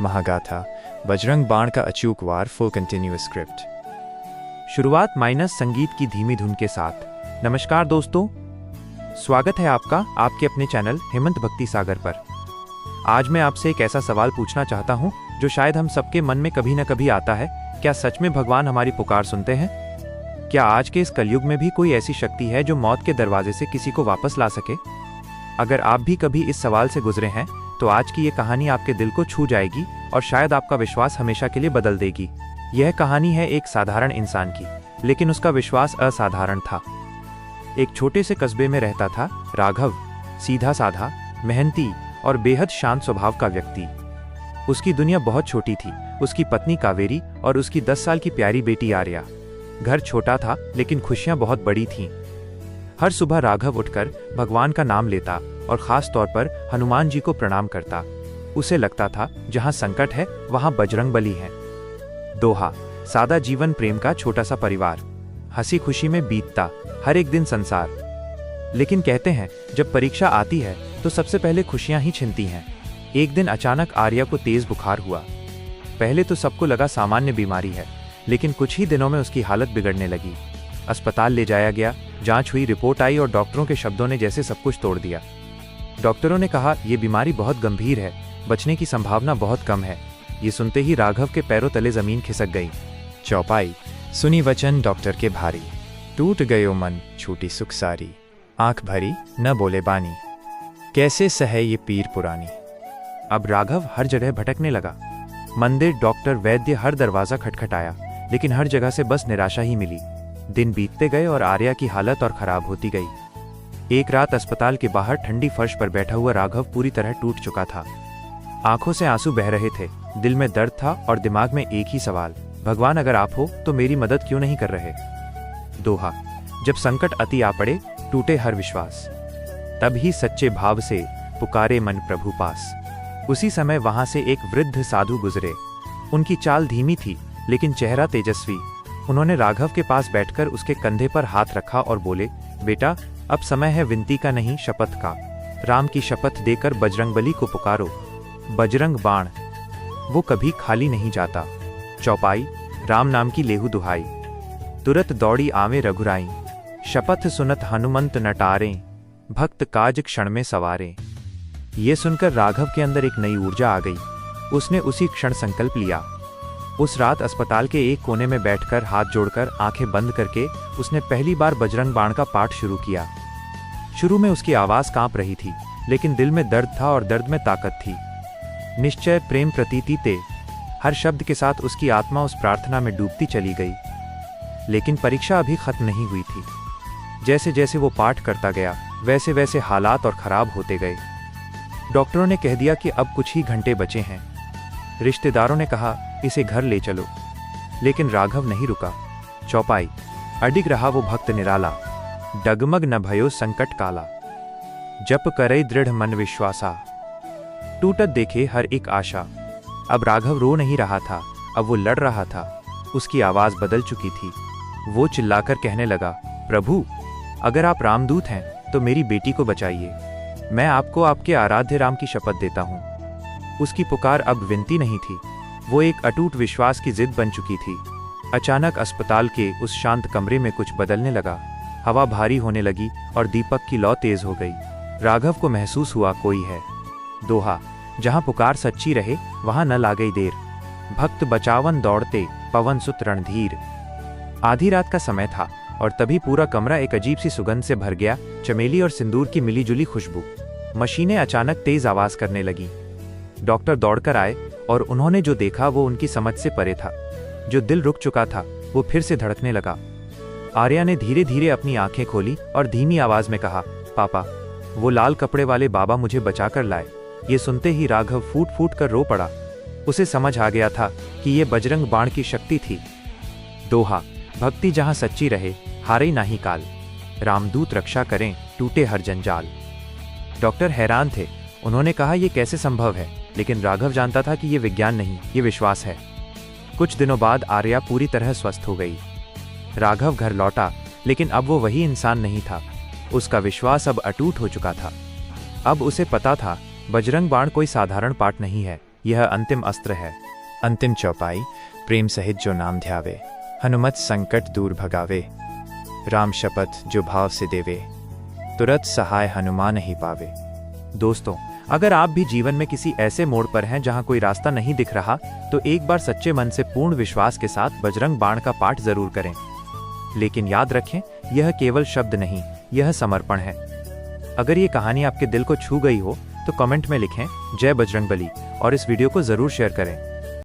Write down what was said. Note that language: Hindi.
महागाथा बजरंग बाण का अचूक वार फुल कंटिन्यूअस स्क्रिप्ट। शुरुआत माइनस संगीत की धीमी धुन के साथ। नमस्कार दोस्तों, स्वागत है आपका आपके अपने चैनल हेमंत भक्ति सागर पर। आज मैं आपसे एक ऐसा सवाल पूछना चाहता हूं जो शायद हम सबके मन में कभी न कभी आता है। क्या सच में भगवान हमारी पुकार सुनते हैं? क्या आज के इस कलयुग में भी कोई ऐसी शक्ति है जो मौत के दरवाजे से किसी को वापस ला सके? अगर आप भी कभी इस सवाल से गुजरे हैं तो आज की ये कहानी आपके दिल को छू जाएगी और शायद आपका विश्वास हमेशा के लिए बदल देगी। यह कहानी है एक साधारण इंसान की, लेकिन उसका विश्वास असाधारण था। एक छोटे से कस्बे में रहता था राघव, सीधा साधा, मेहनती और बेहद शांत स्वभाव का व्यक्ति। उसकी दुनिया बहुत छोटी थी, उसकी पत्नी कावेरी और उसकी 10 साल की प्यारी बेटी आर्या। घर छोटा था लेकिन खुशियां बहुत बड़ी थीं। हर सुबह राघव उठकर भगवान का नाम लेता और खास तौर पर हनुमान जी को प्रणाम करता। उसे लगता था जहां संकट है वहां बजरंगबली है। दोहा, सादा जीवन, प्रेम का छोटा सा परिवार, हंसी खुशी में बीतता हर एक दिन संसार। लेकिन कहते हैं जब परीक्षा आती है तो सबसे पहले खुशियां ही छिनती हैं। एक दिन अचानक आर्या को तेज बुखार हुआ। पहले तो सबको लगा सामान्य बीमारी है, लेकिन कुछ ही दिनों में उसकी हालत बिगड़ने लगी। अस्पताल ले जाया गया, जांच हुई, रिपोर्ट आई और डॉक्टरों के शब्दों ने जैसे सब कुछ तोड़ दिया। डॉक्टरों ने कहा यह बीमारी बहुत गंभीर है, बचने की संभावना बहुत कम है। ये सुनते ही राघव के पैरों तले जमीन खिसक गई। चौपाई, सुनी वचन डॉक्टर के भारी, टूट गयो मन, छूटी सुख सारी, आंख भरी न बोले बानी, कैसे सहे ये पीर पुरानी। अब राघव हर जगह भटकने लगा। मंदिर, डॉक्टर, वैद्य, हर दरवाजा खटखटाया, लेकिन हर जगह से बस निराशा ही मिली। दिन बीतते गए और आर्या की हालत और खराब होती गई। एक रात अस्पताल के बाहर ठंडी फर्श पर बैठा हुआ राघव पूरी तरह टूट चुका था। आंखों से आंसू बह रहे थे, दिल में दर्द था और दिमाग में एक ही सवाल, भगवान अगर आप हो तो मेरी मदद क्यों नहीं कर रहे? दोहा, जब संकट अति आ पड़े, टूटे हर विश्वास, तब ही सच्चे भाव से पुकारे मन प्रभु पास। उसी समय वहां से एक वृद्ध साधु गुजरे। उनकी चाल धीमी थी लेकिन चेहरा तेजस्वी। उन्होंने राघव के पास बैठकर उसके कंधे पर हाथ रखा और बोले, बेटा, अब समय है विनती का नहीं शपथ का। राम की शपथ देकर बजरंगबली को पुकारो। बजरंग बाण, वो कभी खाली नहीं जाता। चौपाई, राम नाम की लेहू दुहाई, तुरत दौड़ी आवे रघुराई, शपथ सुनत हनुमंत नटारे, भक्त काज क्षण में सवारे। ये सुनकर राघव के अंदर एक नई ऊर्जा आ गई। उसने उसी क्षण संकल्प लिया। उस रात अस्पताल के एक कोने में बैठकर हाथ जोड़कर आंखें बंद करके उसने पहली बार बजरंग बाण का पाठ शुरू किया। शुरू में उसकी आवाज कांप रही थी, लेकिन दिल में दर्द था और दर्द में ताकत थी। निश्चय, प्रेम, प्रतीति ते, हर शब्द के साथ उसकी आत्मा उस प्रार्थना में डूबती चली गई। लेकिन परीक्षा अभी खत्म नहीं हुई थी। जैसे जैसे वो पाठ करता गया वैसे वैसे हालात और खराब होते गए। डॉक्टरों ने कह दिया कि अब कुछ ही घंटे बचे हैं। रिश्तेदारों ने कहा इसे घर ले चलो, लेकिन राघव नहीं रुका। चौपाई, अडिग रहा वो भक्त निराला, डगमग न भयो संकट काला, जप करे दृढ़ मन विश्वासा, टूटत देखे हर एक आशा। अब राघव रो नहीं रहा था, अब वो लड़ रहा था। उसकी आवाज बदल चुकी थी। वो चिल्लाकर कहने लगा, प्रभु, अगर आप रामदूत हैं तो मेरी बेटी को बचाइए। मैं आपको आपके आराध्य राम की शपथ देता हूं। उसकी पुकार अब विनती नहीं थी, वो एक अटूट विश्वास की जिद बन चुकी थी। अचानक अस्पताल के उस शांत कमरे में कुछ बदलने लगा। हवा भारी होने लगी और दीपक की लौ तेज हो गई। राघव को महसूस हुआ कोई है। दोहा, जहां पुकार सच्ची रहे वहां न लागई देर, भक्त बचावन दौड़ते, पवन सुत रणधीर। आधी रात का समय था और तभी पूरा कमरा एक अजीब सी सुगंध से भर गया, चमेली और सिंदूर की मिलीजुली खुशबू। मशीनें अचानक तेज आवाज करने लगीं। डॉक्टर दौड़कर आए और उन्होंने जो देखा वो उनकी समझ से परे था। जो दिल रुक चुका था वो फिर से धड़कने लगा। आर्या ने धीरे धीरे अपनी आंखें खोली और धीमी आवाज में कहा, पापा, वो लाल कपड़े वाले बाबा मुझे बचाकर लाए। ये सुनते ही राघव फूट फूट कर रो पड़ा। उसे समझ आ गया था कि ये बजरंग बाण की शक्ति थी। दोहा, भक्ति जहां सच्ची रहे, हारे नाही काल, रामदूत रक्षा करें, टूटे हर जंजाल। डॉक्टर हैरान थे। उन्होंने कहा यह कैसे संभव है, लेकिन राघव जानता था कि यह विज्ञान नहीं, ये विश्वास है। कुछ दिनों बाद आर्या पूरी तरह स्वस्थ हो गई। राघव घर लौटा, लेकिन अब वो वही इंसान नहीं था। उसका विश्वास अब अटूट हो चुका था। अब उसे पता था बजरंग बाण कोई साधारण पाठ नहीं है, यह अंतिम अस्त्र है। अंतिम चौपाई, प्रेम सहित जो नाम ध्यावे, हनुमत संकट दूर भगावे। राम शपथ जो भाव से देवे, तुरत सहाय हनुमान ही पावे। दोस्तों, अगर आप भी जीवन में किसी ऐसे मोड़ पर हैं जहां कोई रास्ता नहीं दिख रहा, तो एक बार सच्चे मन से पूर्ण विश्वास के साथ बजरंग बाण का पाठ जरूर करें। लेकिन याद रखें, यह केवल शब्द नहीं, यह समर्पण है। अगर ये कहानी आपके दिल को छू गई हो तो कमेंट में लिखें जय बजरंगबली और इस वीडियो को जरूर शेयर करें।